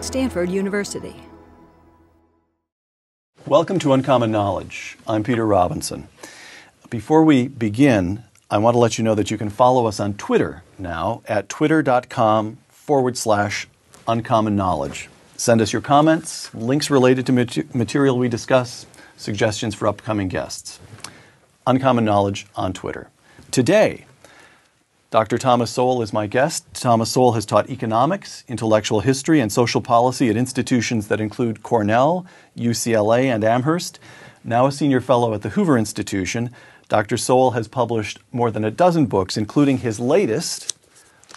Stanford University. Welcome to Uncommon Knowledge. I'm Peter Robinson. Before we begin, I want to let you know that you can follow us on Twitter now at twitter.com/uncommon knowledge. Send us your comments, links related to material we discuss, suggestions for upcoming guests. Uncommon Knowledge on Twitter. Today, Dr. Thomas Sowell is my guest. Thomas Sowell has taught economics, intellectual history, and social policy at institutions that include Cornell, UCLA, and Amherst. Now a senior fellow at the Hoover Institution, Dr. Sowell has published more than a dozen books, including his latest,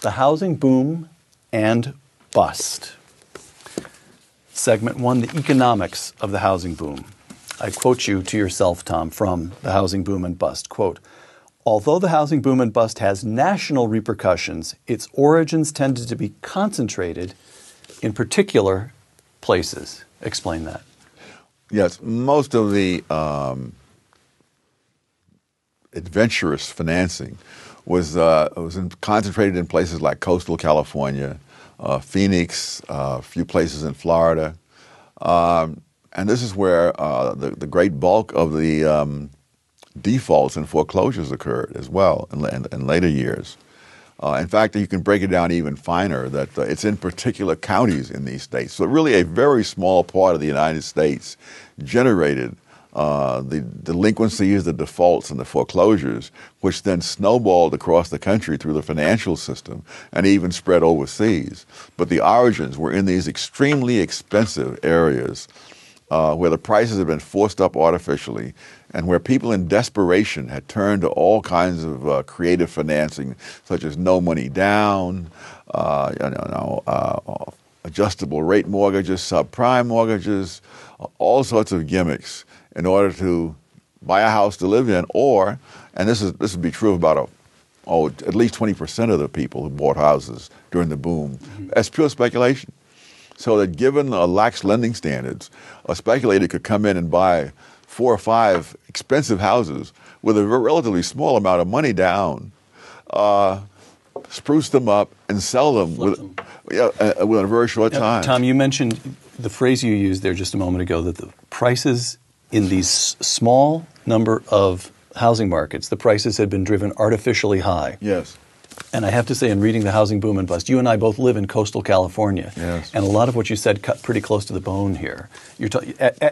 The Housing Boom and Bust. Segment 1, The Economics of the Housing Boom. I quote you to yourself, Tom, from The Housing Boom and Bust. Quote, although the housing boom and bust has national repercussions, its origins tended to be concentrated in particular places. Explain that. Yes, most of the adventurous financing was concentrated in places like coastal California, Phoenix, a few places in Florida. And this is where the great bulk of the defaults and foreclosures occurred as well in later years. In fact, you can break it down even finer, that it's in particular counties in these states. So really a very small part of the United States generated the delinquencies, the defaults, and the foreclosures, which then snowballed across the country through the financial system and even spread overseas. But the origins were in these extremely expensive areas where the prices had been forced up artificially and where people in desperation had turned to all kinds of creative financing, such as no money down, adjustable rate mortgages, subprime mortgages, all sorts of gimmicks in order to buy a house to live in, or, and this would be true of about at least 20% of the people who bought houses during the boom, as pure speculation. So that given lax lending standards, a speculator could come in and buy 4 or 5 expensive houses with a relatively small amount of money down, spruce them up, and sell them within a very short time. Tom, you mentioned the phrase you used there just a moment ago, that the prices in these small number of housing markets, the prices had been driven artificially high. Yes. And I have to say, in reading The Housing Boom and Bust, you and I both live in coastal California. Yes. And a lot of what you said cut pretty close to the bone here.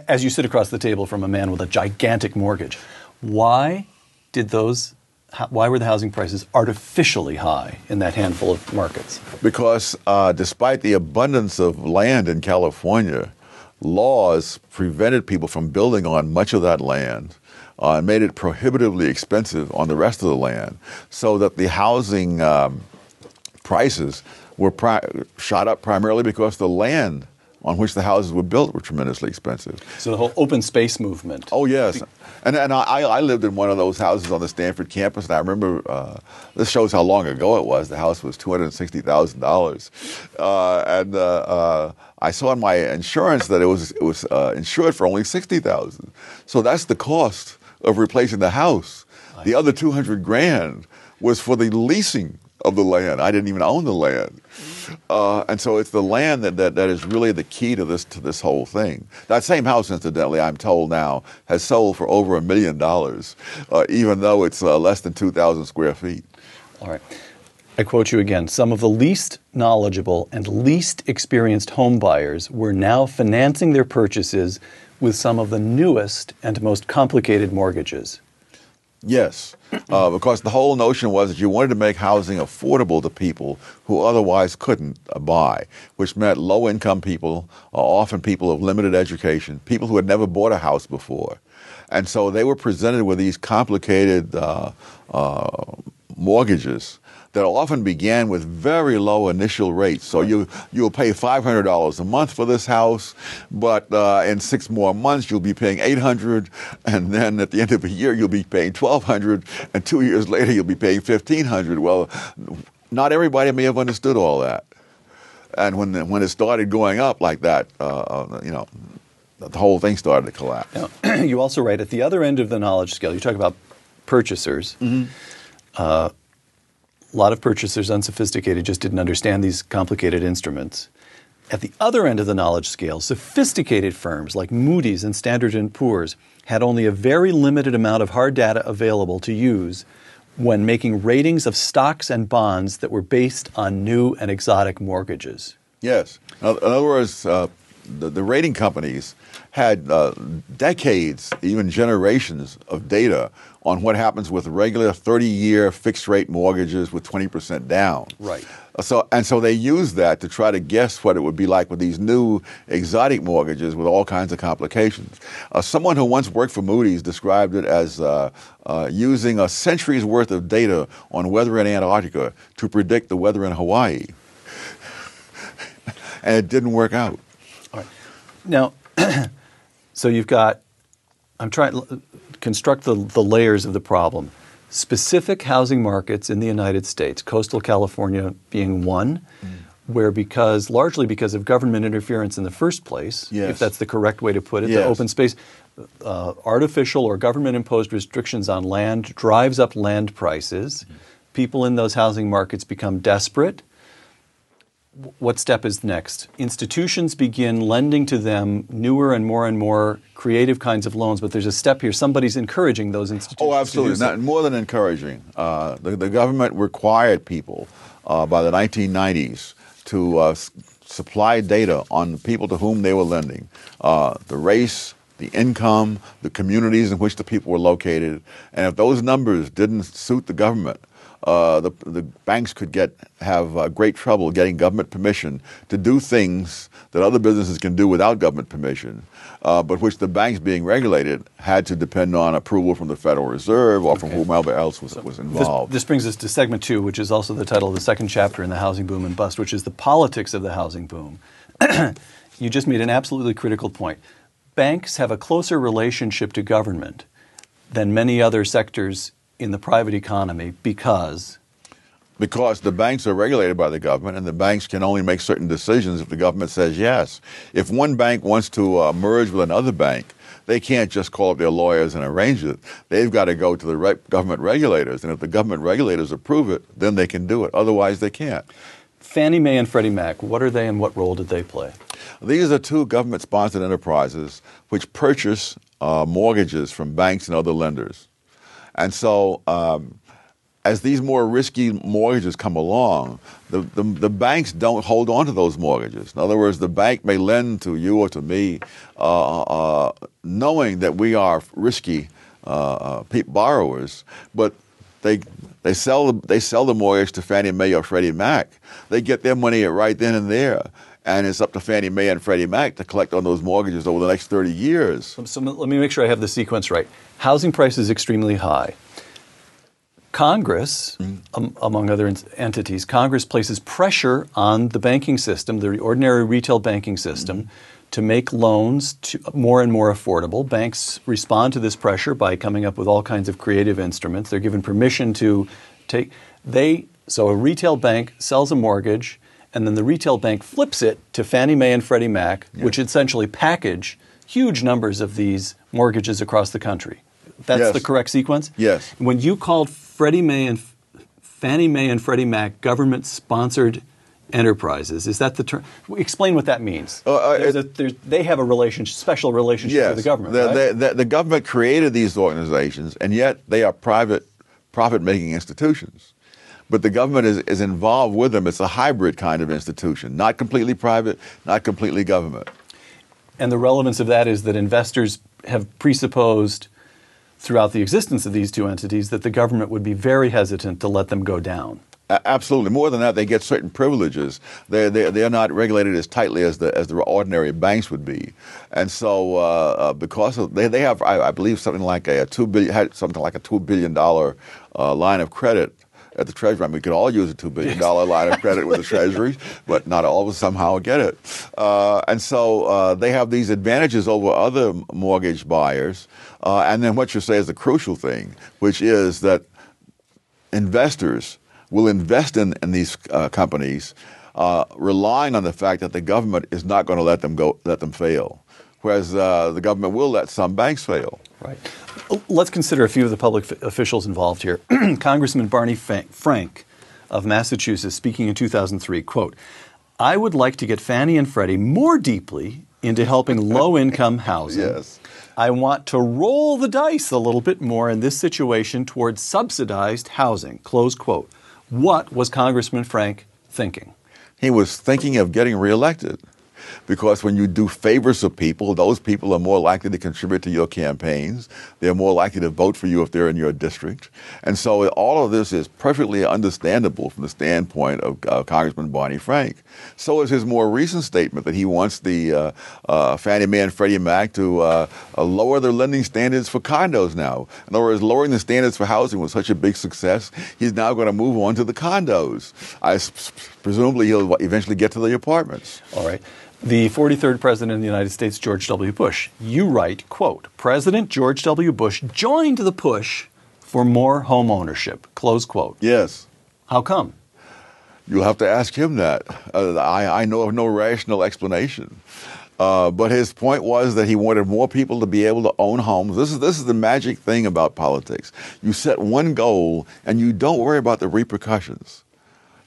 As you sit across the table from a man with a gigantic mortgage, why were the housing prices artificially high in that handful of markets? Because despite the abundance of land in California, laws prevented people from building on much of that land and made it prohibitively expensive on the rest of the land, so that the housing prices were shot up primarily because the land on which the houses were built were tremendously expensive. So the whole open space movement. Oh, yes. And I lived in one of those houses on the Stanford campus, and I remember, this shows how long ago it was. The house was $260,000. And I saw in my insurance that it was insured for only $60,000. So that's the cost of replacing the house. The other $200,000 was for the leasing of the land. I didn't even own the land. And so it's the land that is really the key to this whole thing. That same house, incidentally, I'm told now, has sold for over $1 million, even though it's less than 2,000 square feet. All right. I quote you again. Some of the least knowledgeable and least experienced home buyers were now financing their purchases with some of the newest and most complicated mortgages. Yes, because the whole notion was that you wanted to make housing affordable to people who otherwise couldn't buy, which meant low-income people, often people of limited education, people who had never bought a house before. And so they were presented with these complicated mortgages that often began with very low initial rates. So you'll pay $500 a month for this house, but in 6 more months you'll be paying $800, and then at the end of a year you'll be paying $1,200, and 2 years later you'll be paying $1,500. Well, not everybody may have understood all that, and when it started going up like that, the whole thing started to collapse. Now, you also write at the other end of the knowledge scale. You talk about purchasers. A lot of purchasers, unsophisticated, just didn't understand these complicated instruments. At the other end of the knowledge scale, sophisticated firms like Moody's and Standard & Poor's had only a very limited amount of hard data available to use when making ratings of stocks and bonds that were based on new and exotic mortgages. Yes. In other words, the rating companies had decades, even generations of data on what happens with regular 30-year fixed-rate mortgages with 20% down. Right. So they used that to try to guess what it would be like with these new exotic mortgages with all kinds of complications. Someone who once worked for Moody's described it as using a century's worth of data on weather in Antarctica to predict the weather in Hawaii. And it didn't work out. All right. Now, so you've got, I'm trying to construct the layers of the problem. Specific housing markets in the United States, coastal California being one, where largely because of government interference in the first place, if that's the correct way to put it, the open space, artificial or government-imposed restrictions on land drives up land prices. People in those housing markets become desperate. What step is next? Institutions begin lending to them newer and more creative kinds of loans, but there's a step here. Somebody's encouraging those institutions. Oh, absolutely. Not more than encouraging. The government required people by the 1990s to supply data on the people to whom they were lending, the race, the income, the communities in which the people were located. And if those numbers didn't suit the government, the banks could have great trouble getting government permission to do things that other businesses can do without government permission, but which the banks being regulated had to depend on approval from the Federal Reserve or from whomever else was involved. This brings us to segment 2, which is also the title of the second chapter in The Housing Boom and Bust, which is the politics of the housing boom. You just made an absolutely critical point. Banks have a closer relationship to government than many other sectors in the private economy because the banks are regulated by the government, and the banks can only make certain decisions if the government says yes. If one bank wants to merge with another bank, they can't just call up their lawyers and arrange it. They've got to go to the government regulators, and if the government regulators approve it, then they can do it. Otherwise, they can't. Fannie Mae and Freddie Mac, what are they and what role did they play? These are two government-sponsored enterprises which purchase mortgages from banks and other lenders. And so as these more risky mortgages come along, the banks don't hold on to those mortgages. In other words, the bank may lend to you or to me knowing that we are risky borrowers, but they sell the mortgage to Fannie Mae or Freddie Mac. They get their money right then and there. And it's up to Fannie Mae and Freddie Mac to collect on those mortgages over the next 30 years. So let me make sure I have the sequence right. Housing price is extremely high. Congress, among other entities, Congress places pressure on the banking system, the ordinary retail banking system, to make loans more and more affordable. Banks respond to this pressure by coming up with all kinds of creative instruments. They're given permission to so a retail bank sells a mortgage, and then the retail bank flips it to Fannie Mae and Freddie Mac, which essentially package huge numbers of these mortgages across the country. That's the correct sequence? Yes. When you called Fannie Mae and Freddie Mac government-sponsored enterprises, is that the term? Explain what that means. They have a special relationship with the government, right? The government created these organizations, and yet they are profit-making institutions. But the government is involved with them. It's a hybrid kind of institution, not completely private, not completely government. And the relevance of that is that investors have presupposed throughout the existence of these two entities that the government would be very hesitant to let them go down. Absolutely. More than that, they get certain privileges. They're not regulated as tightly as the ordinary banks would be, and so because of, they have, I believe, something like a $2 billion line of credit at the Treasury. I mean, we could all use a $2 billion line of credit with the Treasury, but not all of us somehow get it. And so they have these advantages over other mortgage buyers. And then what you say is the crucial thing, which is that investors will invest in these companies, relying on the fact that the government is not going to let them fail, whereas the government will let some banks fail. Right. Let's consider a few of the public officials involved here. Congressman Barney Frank of Massachusetts, speaking in 2003, quote, I would like to get Fannie and Freddie more deeply into helping low-income housing. Yes. I want to roll the dice a little bit more in this situation towards subsidized housing, close quote. What was Congressman Frank thinking? He was thinking of getting reelected. Because when you do favors of people, those people are more likely to contribute to your campaigns. They're more likely to vote for you if they're in your district. And so all of this is perfectly understandable from the standpoint of Congressman Barney Frank. So is his more recent statement that he wants the Fannie Mae and Freddie Mac to lower their lending standards for condos now. In other words, lowering the standards for housing was such a big success, he's now going to move on to the condos. Presumably he'll eventually get to the apartments. All right. The 43rd President of the United States, George W. Bush, you write, quote, President George W. Bush joined the push for more home ownership, close quote. Yes. How come? You'll have to ask him that. I know of no rational explanation. But his point was that he wanted more people to be able to own homes. This is the magic thing about politics. You set one goal and you don't worry about the repercussions.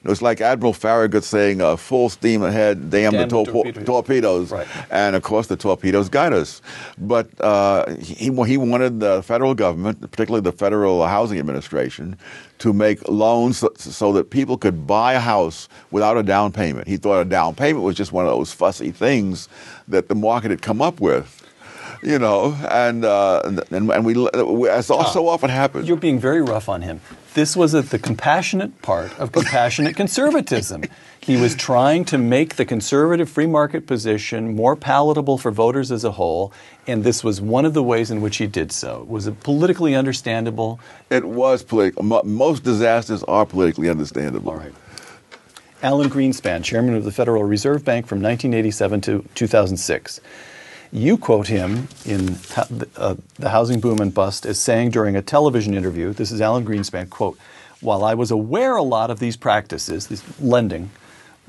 It's like Admiral Farragut saying, full steam ahead, damn the torpedoes. Right. And, of course, the torpedoes got us. But he wanted the federal government, particularly the Federal Housing Administration, to make loans so that people could buy a house without a down payment. He thought a down payment was just one of those fussy things that the market had come up with. You know, as so often happens. You're being very rough on him. This was the compassionate part of compassionate conservatism. He was trying to make the conservative free market position more palatable for voters as a whole, and this was one of the ways in which he did so. Was it politically understandable? It was political. Most disasters are politically understandable. All right. Alan Greenspan, chairman of the Federal Reserve Bank from 1987 to 2006. You quote him in The Housing Boom and Bust as saying during a television interview, this is Alan Greenspan, quote, while I was aware a lot of these practices, this lending,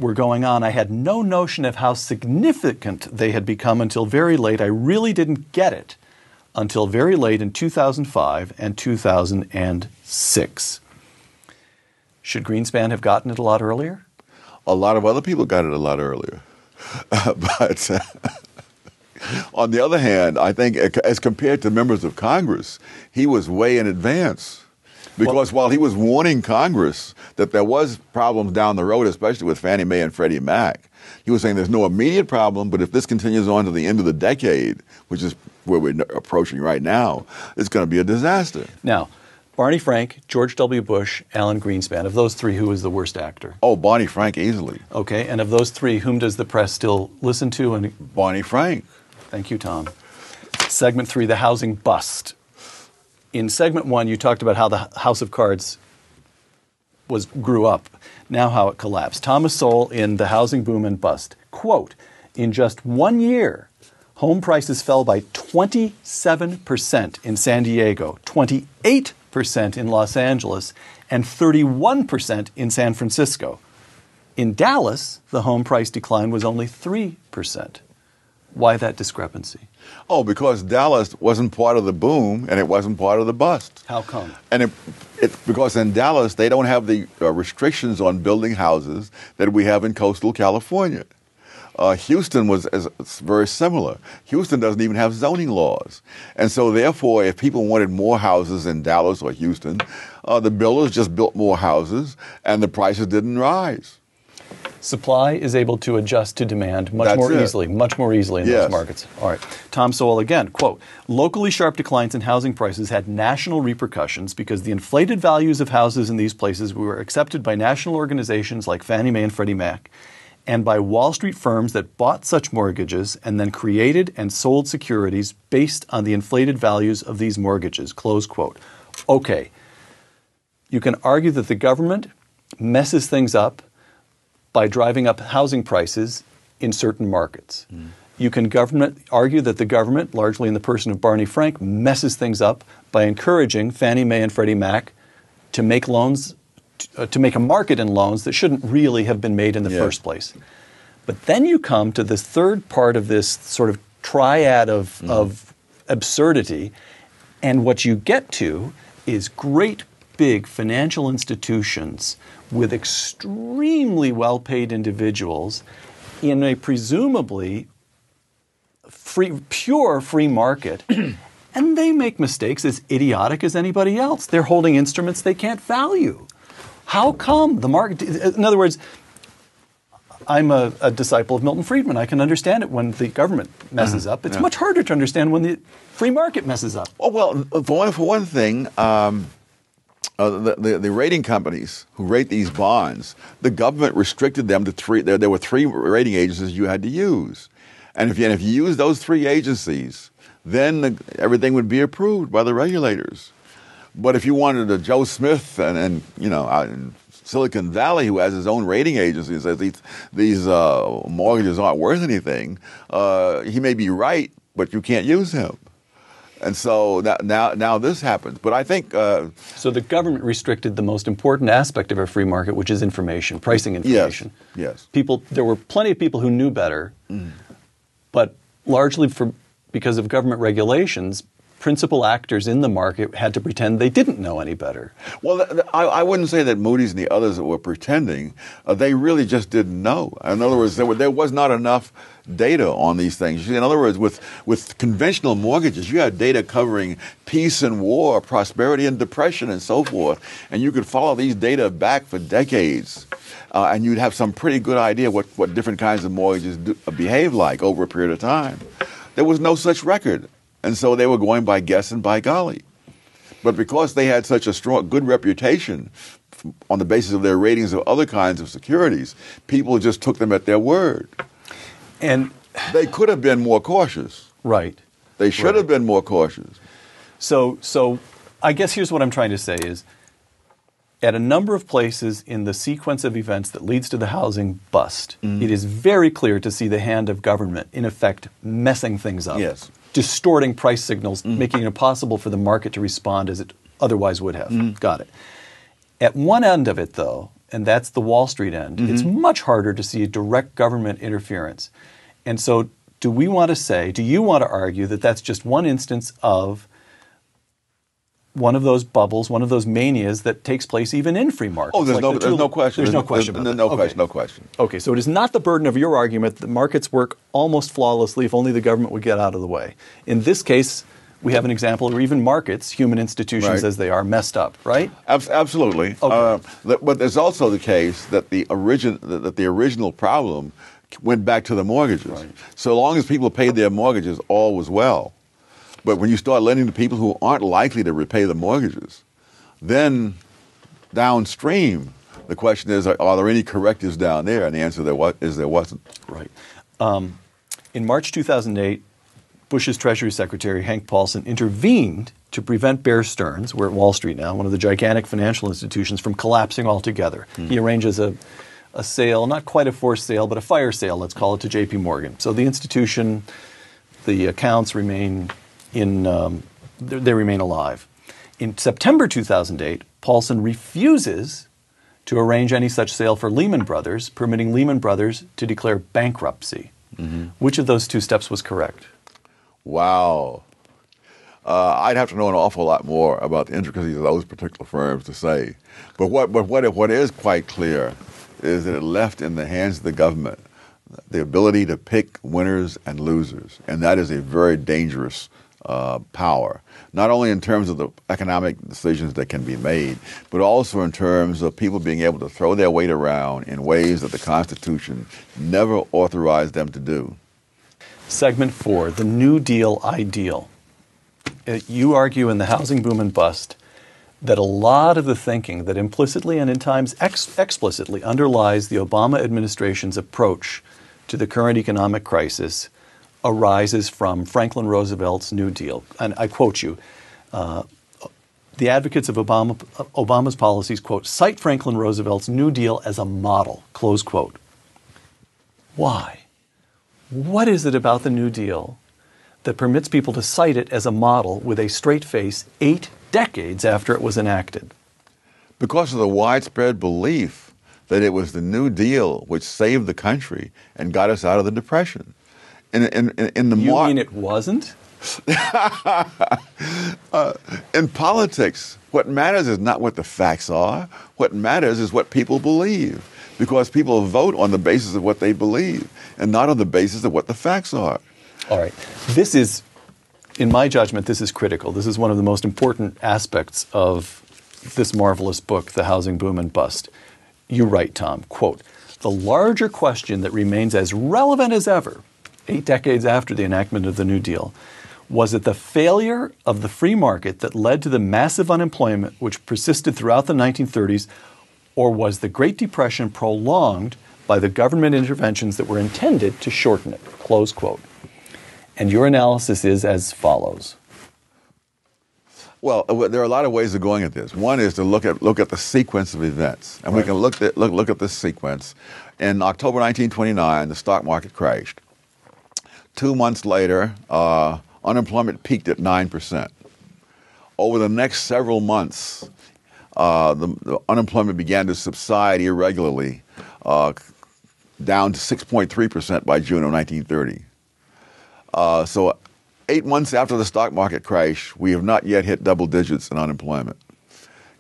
were going on, I had no notion of how significant they had become until very late. I really didn't get it until very late in 2005 and 2006. Should Greenspan have gotten it a lot earlier? A lot of other people got it a lot earlier. But on the other hand, I think as compared to members of Congress, he was way in advance. Because while he was warning Congress that there was problems down the road, especially with Fannie Mae and Freddie Mac, he was saying there's no immediate problem, but if this continues on to the end of the decade, which is where we're approaching right now, it's going to be a disaster. Now, Barney Frank, George W. Bush, Alan Greenspan. Of those three, who was the worst actor? Oh, Barney Frank easily. Okay, and of those three, whom does the press still listen to? And Barney Frank. Thank you, Tom. Segment 3, the housing bust. In segment 1, you talked about how the House of Cards grew up, now how it collapsed. Thomas Sowell in The Housing Boom and Bust, quote, in just 1 year, home prices fell by 27% in San Diego, 28% in Los Angeles, and 31% in San Francisco. In Dallas, the home price decline was only 3%. Why that discrepancy? Oh, because Dallas wasn't part of the boom and it wasn't part of the bust. How come? And because in Dallas, they don't have the restrictions on building houses that we have in coastal California. Houston was very similar. Houston doesn't even have zoning laws. And so therefore, if people wanted more houses in Dallas or Houston, the builders just built more houses and the prices didn't rise. Supply is able to adjust to demand much more easily in those markets. All right. Tom Sowell again, quote, locally sharp declines in housing prices had national repercussions because the inflated values of houses in these places were accepted by national organizations like Fannie Mae and Freddie Mac and by Wall Street firms that bought such mortgages and then created and sold securities based on the inflated values of these mortgages, close quote. Okay. You can argue that the government messes things up by driving up housing prices in certain markets. You can argue that the government, largely in the person of Barney Frank, messes things up by encouraging Fannie Mae and Freddie Mac to make loans, to make a market in loans that shouldn't really have been made in the first place. But then you come to this third part of this sort of triad of absurdity, and what you get to is great big financial institutions with extremely well-paid individuals in a presumably pure free market, and they make mistakes as idiotic as anybody else. They're holding instruments they can't value. How come the market? In other words, I'm a disciple of Milton Friedman. I can understand it when the government messes up. It's much harder to understand when the free market messes up. Oh, well, for one thing, the rating companies who rate these bonds, the government restricted them to three. There were three rating agencies you had to use. And if you use those three agencies, then everything would be approved by the regulators. But if you wanted a Joe Smith and out in Silicon Valley who has his own rating agency and says these mortgages aren't worth anything, he may be right, but you can't use him. And so now this happens. But I think so the government restricted the most important aspect of a free market, which is information, pricing information. Yes. There were plenty of people who knew better, but largely because of government regulations, principal actors in the market had to pretend they didn't know any better. Well, I wouldn't say that Moody's and the others that were pretending. They really just didn't know. In other words, there was not enough data on these things. In other words, with conventional mortgages, you had data covering peace and war, prosperity and depression, and so forth. And you could follow these data back for decades. And you'd have some pretty good idea what different kinds of mortgages behave like over a period of time. There was no such record. And so they were going by guess and by golly. But because they had such a good reputation on the basis of their ratings of other kinds of securities, people just took them at their word. And they could have been more cautious. Right. They should have been more cautious. So I guess here's what I'm trying to say is, at a number of places in the sequence of events that leads to the housing bust, it is very clear to see the hand of government, in effect, messing things up. Yes. Distorting price signals, making it impossible for the market to respond as it otherwise would have. Got it. At one end of it, though, and that's the Wall Street end, it's much harder to see direct government interference. And so do you want to argue that that's just one instance of one of those bubbles, one of those manias that takes place even in free markets? Oh, there's no question. There's no question about that. No question. Okay, so it is not the burden of your argument that markets work almost flawlessly if only the government would get out of the way. In this case, we have an example where even markets, human institutions as they are, messed up, right? Absolutely. Okay. But there's also the case that the original problem went back to the mortgages. Right. So long as people paid their mortgages, all was well. But when you start lending to people who aren't likely to repay the mortgages, then downstream, the question is, are there any correctives down there? And the answer is there wasn't. Right. In March 2008, Bush's Treasury Secretary, Hank Paulson, intervened to prevent Bear Stearns, we're at Wall Street now, one of the gigantic financial institutions, from collapsing altogether. He arranges a sale, not quite a forced sale, but a fire sale, let's call it, to J.P. Morgan. So the institution, the accounts remain they remain alive. In September 2008, Paulson refuses to arrange any such sale for Lehman Brothers, permitting Lehman Brothers to declare bankruptcy. Which of those two steps was correct? Wow. I'd have to know an awful lot more about the intricacies of those particular firms to say. But what is quite clear is that it left in the hands of the government the ability to pick winners and losers. And that is a very dangerous power, not only in terms of the economic decisions that can be made, but also in terms of people being able to throw their weight around in ways that the Constitution never authorized them to do. Segment 4, the New Deal ideal. You argue in The Housing Boom and Bust that a lot of the thinking that implicitly and in times explicitly underlies the Obama administration's approach to the current economic crisis arises from Franklin Roosevelt's New Deal. And I quote you, the advocates of Obama's policies, quote, cite Franklin Roosevelt's New Deal as a model, close quote. Why? What is it about the New Deal that permits people to cite it as a model with a straight face 8 decades after it was enacted? Because of the widespread belief that it was the New Deal which saved the country and got us out of the Depression. You mean it wasn't? In politics, what matters is not what the facts are. What matters is what people believe, because people vote on the basis of what they believe and not on the basis of what the facts are. All right. This is, in my judgment, this is critical. This is one of the most important aspects of this marvelous book, The Housing Boom and Bust. You write, Tom, quote, "The larger question that remains as relevant as ever, 8 decades after the enactment of the New Deal, was it the failure of the free market that led to the massive unemployment which persisted throughout the 1930s, or was the Great Depression prolonged by the government interventions that were intended to shorten it?" Close quote. And your analysis is as follows. Well, there are a lot of ways of going at this. One is to look at the sequence of events, and we can look at this sequence. In October 1929, the stock market crashed. 2 months later, unemployment peaked at 9%. Over the next several months, the unemployment began to subside irregularly, down to 6.3% by June of 1930. So 8 months after the stock market crash, we have not yet hit double digits in unemployment.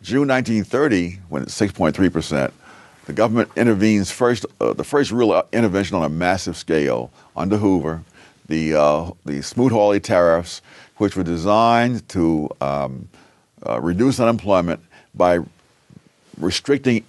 June 1930, when it's 6.3%, the government intervenes first, the first real intervention on a massive scale under Hoover, the Smoot-Hawley tariffs, which were designed to reduce unemployment by restricting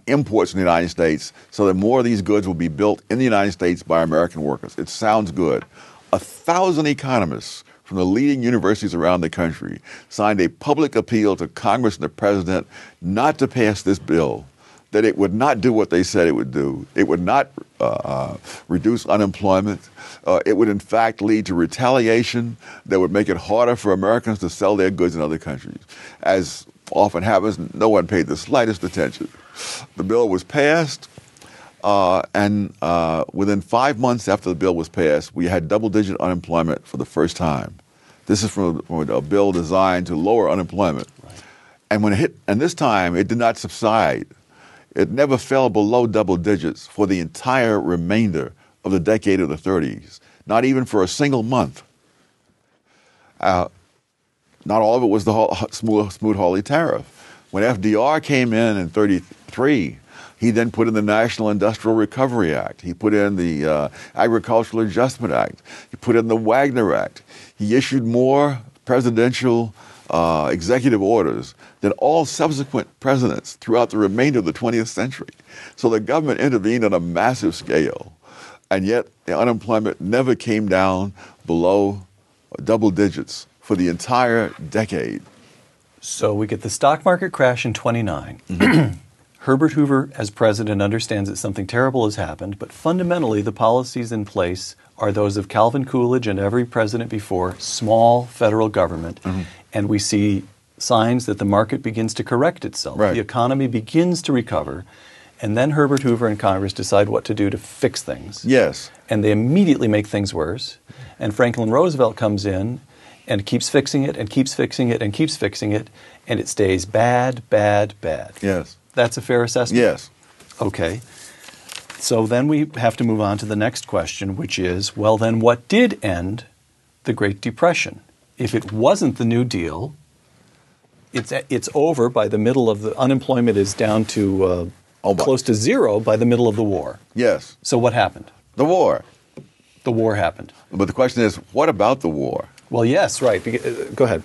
imports in the United States so that more of these goods will be built in the United States by American workers. It sounds good. 1,000 economists from the leading universities around the country signed a public appeal to Congress and the President not to pass this bill, that it would not do what they said it would do. It would not reduce unemployment. It would, in fact, lead to retaliation that would make it harder for Americans to sell their goods in other countries. As often happens, no one paid the slightest attention. The bill was passed, and within 5 months after the bill was passed, we had double-digit unemployment for the first time. This is from a bill designed to lower unemployment. Right. And when it hit, and this time it did not subside. It never fell below double digits for the entire remainder of the decade of the 30s, not even for a single month. Not all of it was the Smoot-Hawley tariff. When FDR came in 33, he then put in the National Industrial Recovery Act. He put in the Agricultural Adjustment Act. He put in the Wagner Act. He issued more presidential executive orders than all subsequent presidents throughout the remainder of the 20th century. So the government intervened on a massive scale, and yet the unemployment never came down below double digits for the entire decade. So we get the stock market crash in 29. Mm-hmm. Herbert Hoover, as president, understands that something terrible has happened, but fundamentally the policies in place are those of Calvin Coolidge and every president before, small federal government, and we see signs that the market begins to correct itself. Right. The economy begins to recover, and then Herbert Hoover and Congress decide what to do to fix things. Yes. And they immediately make things worse, and Franklin Roosevelt comes in and keeps fixing it and keeps fixing it and keeps fixing it, and it stays bad, bad, bad. Yes. That's a fair assessment? Yes. Okay. So then we have to move on to the next question, which is, well, then what did end the Great Depression? If it wasn't the New Deal, it's over by the middle of the unemployment is down to close to zero by the middle of the war. Yes. So what happened? The war. The war happened. But the question is, what about the war? Well, yes, right. Go ahead.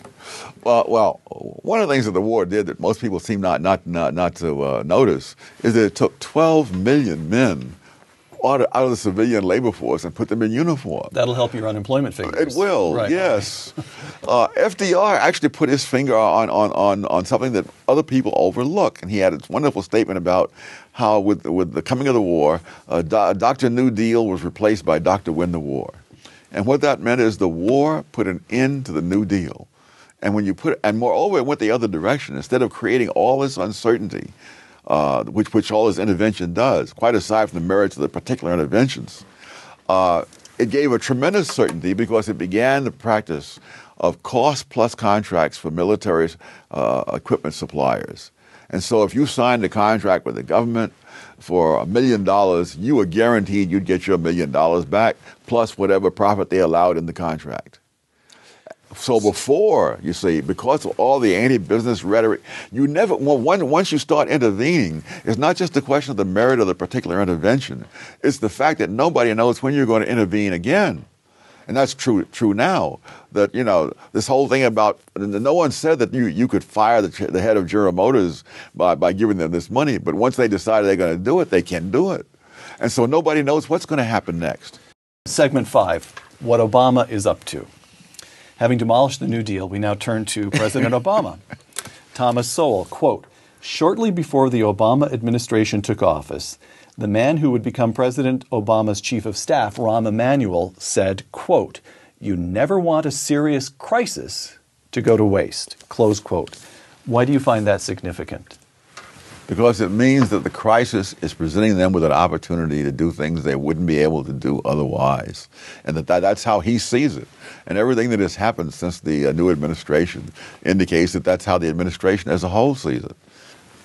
Well, one of the things that the war did that most people seem not to notice is that it took 12 million men out of the civilian labor force and put them in uniform. That'll help your unemployment figures. It will, right. Yes. FDR actually put his finger on something that other people overlook, and he had a wonderful statement about how with the coming of the war, Dr. New Deal was replaced by Dr. Win the War. And what that meant is the war put an end to the New Deal. And and moreover, it went the other direction. Instead of creating all this uncertainty, which all this intervention does, quite aside from the merits of the particular interventions, it gave a tremendous certainty because it began the practice of cost-plus contracts for military equipment suppliers. And so if you signed a contract with the government for $1 million, you were guaranteed you'd get your $1 million back, plus whatever profit they allowed in the contract. So before, you see, because of all the anti-business rhetoric, you never, once you start intervening, it's not just a question of the merit of the particular intervention. It's the fact that nobody knows when you're going to intervene again. And that's true now. That, you know, this whole thing about, no one said that you could fire the head of General Motors by giving them this money, but once they decided they're going to do it, they can do it. And so nobody knows what's going to happen next. Segment 5, what Obama is up to. Having demolished the New Deal, we now turn to President Obama. Thomas Sowell, quote, shortly before the Obama administration took office, the man who would become President Obama's chief of staff, Rahm Emanuel, said, quote, you never want a serious crisis to go to waste, close quote. Why do you find that significant? Because it means that the crisis is presenting them with an opportunity to do things they wouldn't be able to do otherwise. And that's how he sees it. And everything that has happened since the new administration indicates that that's how the administration as a whole sees it.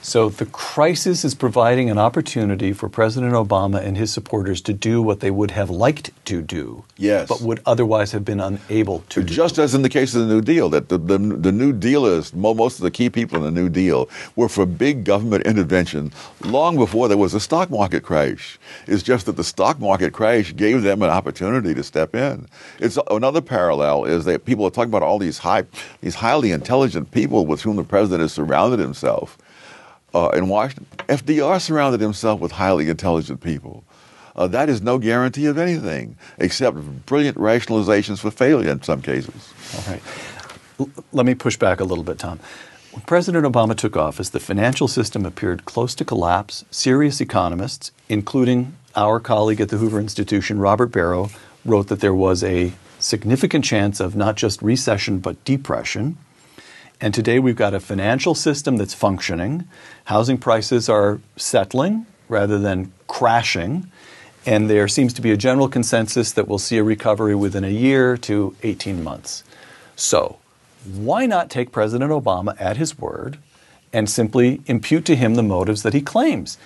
So the crisis is providing an opportunity for President Obama and his supporters to do what they would have liked to do, yes, but would otherwise have been unable to do. Just as in the case of the New Deal, that the New Dealers, most of the key people in the New Deal, were for big government intervention long before there was a stock market crash. It's just that the stock market crash gave them an opportunity to step in. It's another parallel is that people are talking about all these highly intelligent people with whom the president has surrounded himself. In Washington, FDR surrounded himself with highly intelligent people. That is no guarantee of anything, except brilliant rationalizations for failure in some cases. All right. Let me push back a little bit, Tom. When President Obama took office, the financial system appeared close to collapse. Serious economists, including our colleague at the Hoover Institution, Robert Barrow, wrote that there was a significant chance of not just recession, but depression. And today we've got a financial system that's functioning. Housing prices are settling rather than crashing. And there seems to be a general consensus that we'll see a recovery within a year to 18 months. So why not take President Obama at his word and simply impute to him the motives that he claims?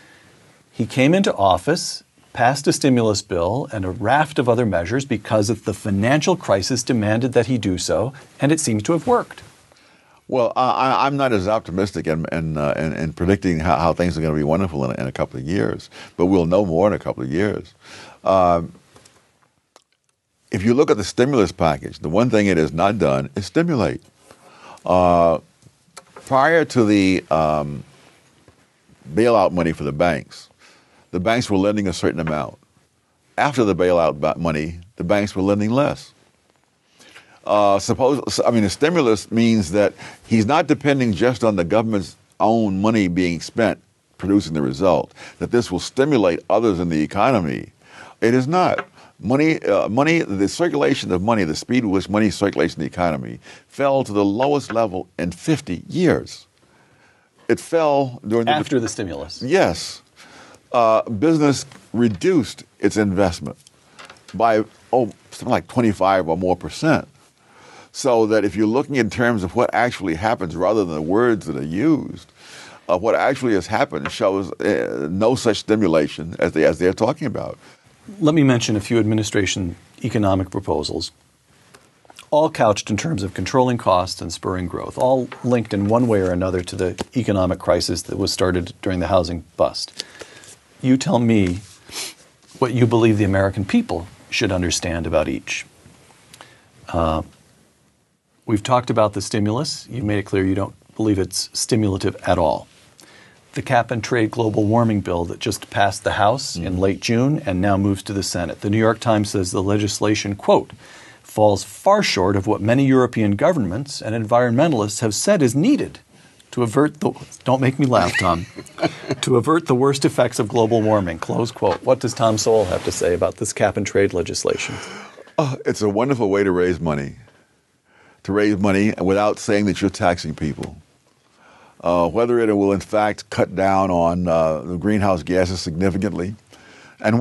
He came into office, passed a stimulus bill and a raft of other measures because of the financial crisis demanded that he do so, and it seems to have worked. Well, I'm not as optimistic in predicting how things are going to be wonderful in a couple of years, but we'll know more in a couple of years. If you look at the stimulus package, the one thing it has not done is stimulate. Prior to the bailout money for the banks were lending a certain amount. After the bailout money, the banks were lending less. The stimulus means that he's not depending just on the government's own money being spent producing the result, that this will stimulate others in the economy. It is not. The circulation of money, the speed with which money circulates in the economy, fell to the lowest level in 50 years. It fell during after the stimulus. Yes. Business reduced its investment by something like 25 or more %. So that if you're looking in terms of what actually happens rather than the words that are used, what actually has happened shows no such stimulation as they're talking about. Let me mention a few administration economic proposals, all couched in terms of controlling costs and spurring growth, all linked in one way or another to the economic crisis that was started during the housing bust. You tell me what you believe the American people should understand about each. We've talked about the stimulus. You made it clear you don't believe it's stimulative at all. The cap and trade global warming bill that just passed the House in late June and now moves to the Senate. The New York Times says the legislation, quote, falls far short of what many European governments and environmentalists have said is needed to avert the, don't make me laugh, Tom, to avert the worst effects of global warming, close quote. What does Tom Sowell have to say about this cap and trade legislation? It's a wonderful way to raise money without saying that you're taxing people. Whether it will in fact cut down on the greenhouse gases significantly, and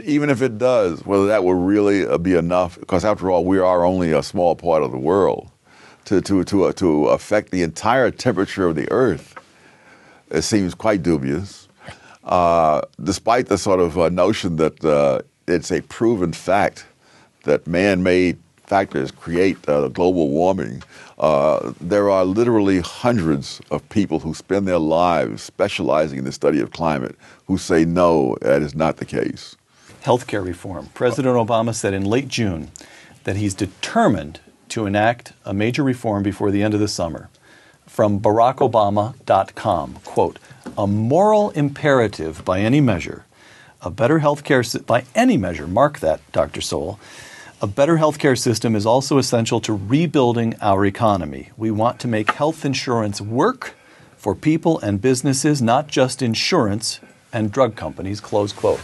even if it does, whether that will really be enough, because after all, we are only a small part of the world, to affect the entire temperature of the Earth, it seems quite dubious, despite the sort of notion that it's a proven fact that man-made factors create global warming, there are literally hundreds of people who spend their lives specializing in the study of climate who say no, that is not the case. Healthcare reform. President Obama said in late June that he's determined to enact a major reform before the end of the summer. From BarackObama.com, quote, "A moral imperative by any measure, a better healthcare by any measure, mark that, Dr. Sowell, a better healthcare system is also essential to rebuilding our economy. We want to make health insurance work for people and businesses, not just insurance and drug companies," close quote.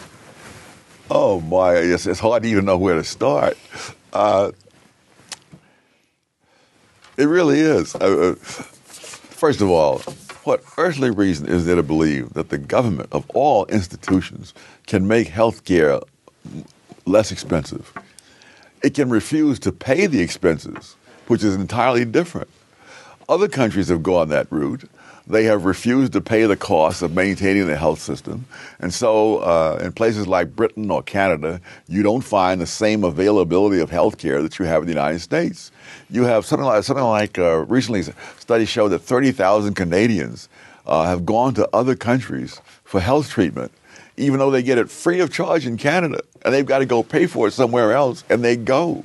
Oh my, it's hard to even know where to start. It really is. First of all, what earthly reason is there to believe that the government of all institutions can make health care less expensive? It can refuse to pay the expenses, which is entirely different. Other countries have gone that route. They have refused to pay the cost of maintaining the health system. And so in places like Britain or Canada, you don't find the same availability of health care that you have in the United States. You have something like recently studies show that 30,000 Canadians have gone to other countries for health treatment, even though they get it free of charge in Canada. And they've got to go pay for it somewhere else, and they go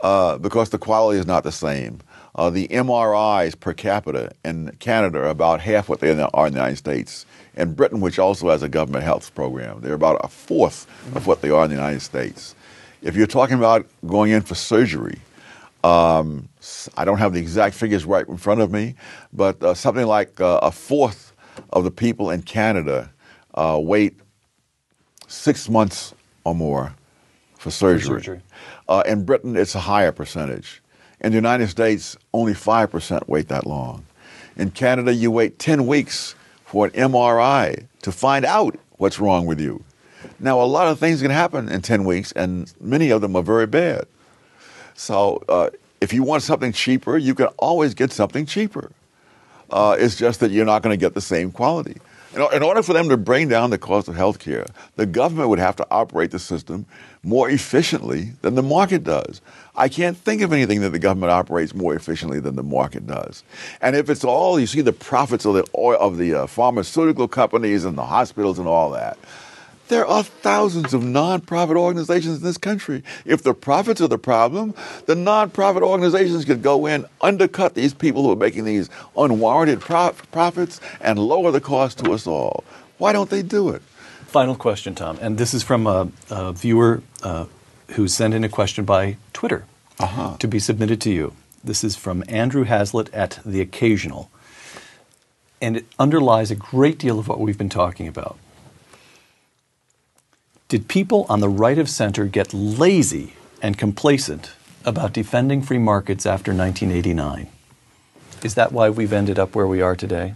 because the quality is not the same. The MRIs per capita in Canada are about half what they are in the United States. In Britain, which also has a government health program, they're about a fourth of what they are in the United States. If you're talking about going in for surgery, I don't have the exact figures right in front of me, but something like a fourth of the people in Canada wait 6 months or more for surgery. In Britain, it's a higher percentage. In the United States, only 5% wait that long. In Canada, you wait 10 weeks for an MRI to find out what's wrong with you. Now, a lot of things can happen in 10 weeks, and many of them are very bad. So if you want something cheaper, you can always get something cheaper. It's just that you're not going to get the same quality. In order for them to bring down the cost of health care, the government would have to operate the system more efficiently than the market does. I can't think of anything that the government operates more efficiently than the market does. And if it's all, you see the profits of the pharmaceutical companies and the hospitals and all that, there are thousands of nonprofit organizations in this country. If the profits are the problem, the nonprofit organizations could go in, undercut these people who are making these unwarranted profits, and lower the cost to us all. Why don't they do it? Final question, Tom, and this is from a viewer who sent in a question by Twitter to be submitted to you. This is from Andrew Hazlitt at The Occasional, and it underlies a great deal of what we've been talking about. Did people on the right of center get lazy and complacent about defending free markets after 1989? Is that why we've ended up where we are today?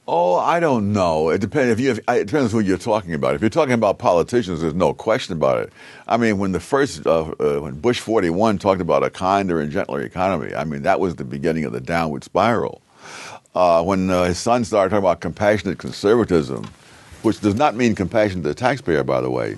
Oh, I don't know. It depends. It depends who you're talking about. If you're talking about politicians, there's no question about it. I mean, when when Bush 41 talked about a kinder and gentler economy, I mean, that was the beginning of the downward spiral. When his son started talking about compassionate conservatism, which does not mean compassion to the taxpayer, by the way,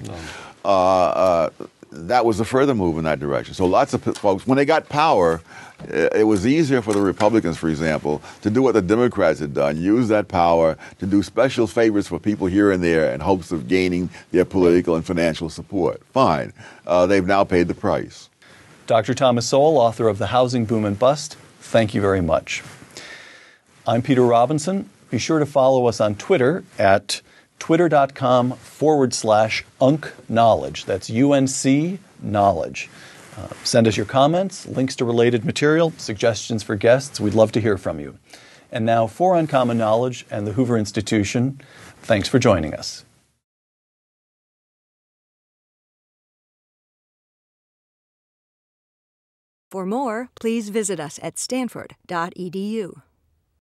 that was a further move in that direction. So lots of folks, when they got power, it was easier for the Republicans, for example, to do what the Democrats had done, use that power to do special favors for people here and there in hopes of gaining their political and financial support. Fine. They've now paid the price. Dr. Thomas Sowell, author of The Housing Boom and Bust, thank you very much. I'm Peter Robinson. Be sure to follow us on Twitter at twitter.com/UNC-knowledge. That's UNC knowledge. Send us your comments, links to related material, suggestions for guests. We'd love to hear from you. And now for Uncommon Knowledge and the Hoover Institution, thanks for joining us. For more, please visit us at stanford.edu.